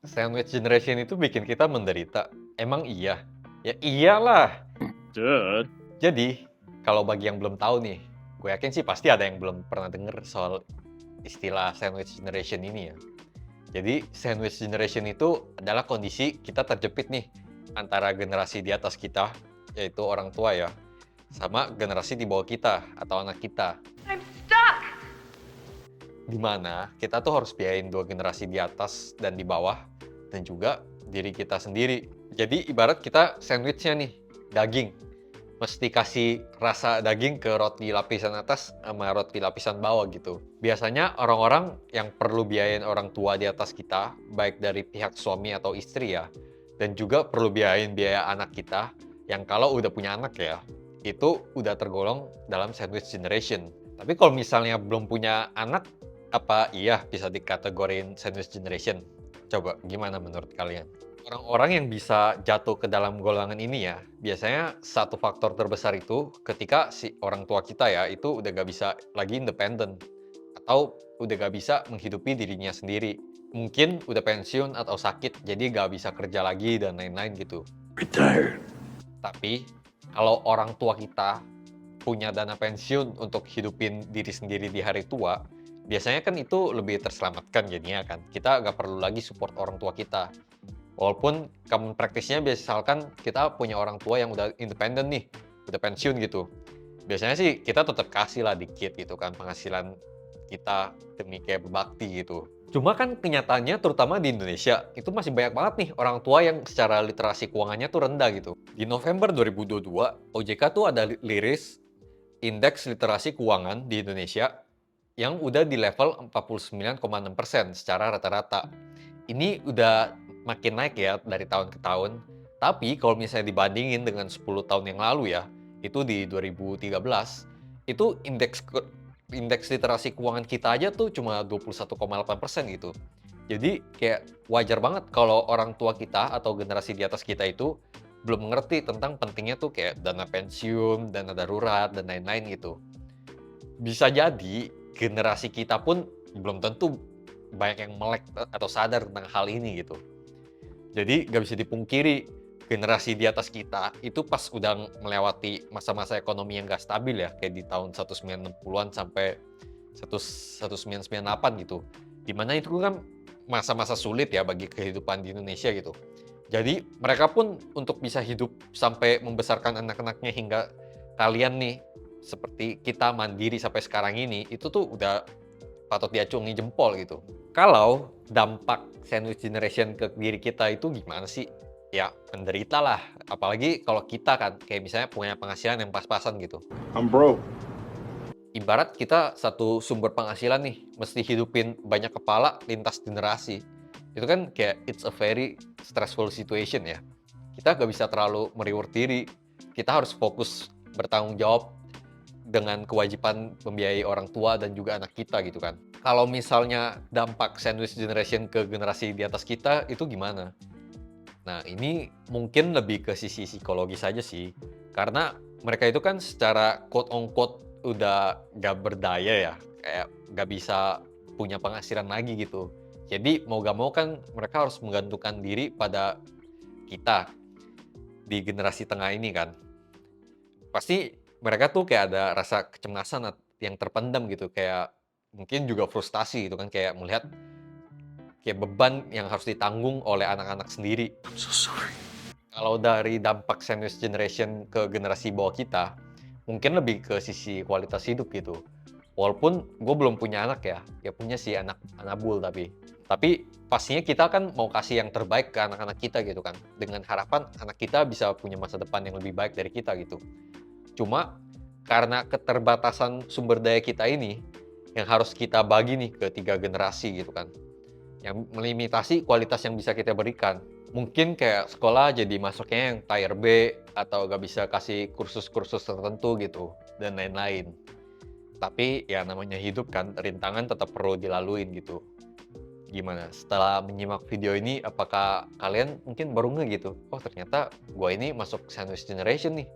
Sandwich generation itu bikin kita menderita. Emang iya? Ya iyalah. Duh. Jadi, kalau bagi yang belum tahu nih, gue yakin sih pasti ada yang belum pernah denger soal istilah sandwich generation ini ya. Jadi, sandwich generation itu adalah kondisi kita terjepit nih antara generasi di atas kita, yaitu orang tua ya, sama generasi di bawah kita atau anak kita. I'm stuck! Di mana kita tuh harus biayain dua generasi di atas dan di bawah, dan juga diri kita sendiri. Jadi ibarat kita sandwichnya nih, daging. Mesti kasih rasa daging ke roti lapisan atas sama roti lapisan bawah gitu. Biasanya orang-orang yang perlu biayain orang tua di atas kita, baik dari pihak suami atau istri ya, dan juga perlu biayain biaya anak kita, yang kalau udah punya anak ya, itu udah tergolong dalam sandwich generation. Tapi kalau misalnya belum punya anak, apa iya bisa dikategorin sandwich generation? Coba gimana menurut kalian? Orang-orang yang bisa jatuh ke dalam golongan ini ya, biasanya satu faktor terbesar itu ketika si orang tua kita ya, itu udah gak bisa lagi independen. Atau udah gak bisa menghidupi dirinya sendiri. Mungkin udah pensiun atau sakit, jadi gak bisa kerja lagi dan lain-lain gitu. Retired. Tapi, kalau orang tua kita punya dana pensiun untuk hidupin diri sendiri di hari tua, biasanya kan itu lebih terselamatkan jadinya kan. Kita nggak perlu lagi support orang tua kita. Walaupun common practice-nya misalkan kita punya orang tua yang udah independen nih, udah pensiun gitu. Biasanya sih kita tetap kasih lah dikit gitu kan penghasilan kita demi kayak berbakti gitu. Cuma kan kenyataannya terutama di Indonesia itu masih banyak banget nih orang tua yang secara literasi keuangannya tuh rendah gitu. Di November 2022, OJK tuh ada liris indeks literasi keuangan di Indonesia yang udah di level 49,6% secara rata-rata. Ini udah makin naik ya dari tahun ke tahun. Tapi kalau misalnya dibandingin dengan 10 tahun yang lalu ya, itu di 2013, itu indeks literasi keuangan kita aja tuh cuma 21,8% gitu. Jadi kayak wajar banget kalau orang tua kita atau generasi di atas kita itu belum mengerti tentang pentingnya tuh kayak dana pensiun, dana darurat, dan lain-lain gitu. Bisa jadi generasi kita pun belum tentu banyak yang melek atau sadar tentang hal ini gitu. Jadi nggak bisa dipungkiri generasi di atas kita itu pas udah melewati masa-masa ekonomi yang nggak stabil ya, kayak di tahun 1960-an sampai 1998 gitu. Dimana itu kan masa-masa sulit ya bagi kehidupan di Indonesia gitu. Jadi mereka pun untuk bisa hidup sampai membesarkan anak-anaknya hingga kalian nih seperti kita mandiri sampai sekarang ini, itu tuh udah patut diacungi jempol gitu. Kalau dampak sandwich generation ke diri kita itu gimana sih? Ya menderita lah, apalagi kalau kita kan kayak misalnya punya penghasilan yang pas-pasan gitu. I'm broke. Ibarat kita satu sumber penghasilan nih, mesti hidupin banyak kepala lintas generasi. Itu kan kayak it's a very stressful situation ya. Kita nggak bisa terlalu mereward diri. Kita harus fokus bertanggung jawab dengan kewajiban membiayai orang tua dan juga anak kita gitu kan. Kalau misalnya dampak sandwich generation ke generasi di atas kita itu gimana? Nah, ini mungkin lebih ke sisi psikologis saja sih. Karena mereka itu kan secara quote on quote udah gak berdaya ya. Kayak gak bisa punya penghasilan lagi gitu. Jadi mau gak mau kan mereka harus menggantungkan diri pada kita di generasi tengah ini kan. Pasti mereka tuh kayak ada rasa kecemasan yang terpendam gitu. Kayak mungkin juga frustasi gitu kan. Kayak melihat kayak beban yang harus ditanggung oleh anak-anak sendiri. I'm so sorry. Kalau dari dampak sandwich generation ke generasi bawah kita, mungkin lebih ke sisi kualitas hidup gitu. Walaupun gue belum punya anak ya punya sih anak anabul tapi. Tapi pastinya kita kan mau kasih yang terbaik ke anak-anak kita gitu kan. Dengan harapan anak kita bisa punya masa depan yang lebih baik dari kita gitu. Cuma karena keterbatasan sumber daya kita ini, yang harus kita bagi nih ke 3 generasi gitu kan. Yang melimitasi kualitas yang bisa kita berikan. Mungkin kayak sekolah jadi masuknya yang tier B atau gak bisa kasih kursus-kursus tertentu gitu dan lain-lain. Tapi ya namanya hidup kan, rintangan tetap perlu dilaluin gitu. Gimana? Setelah menyimak video ini, apakah kalian mungkin baru ngeh gitu? Oh ternyata gue ini masuk sandwich generation nih.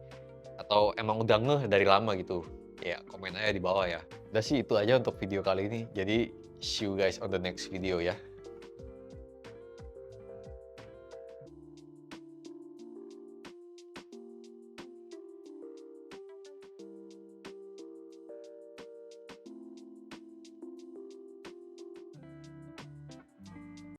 Atau emang udah ngeh dari lama gitu? Ya komen aja di bawah ya. Udah sih itu aja untuk video kali ini. Jadi see you guys on the next video ya.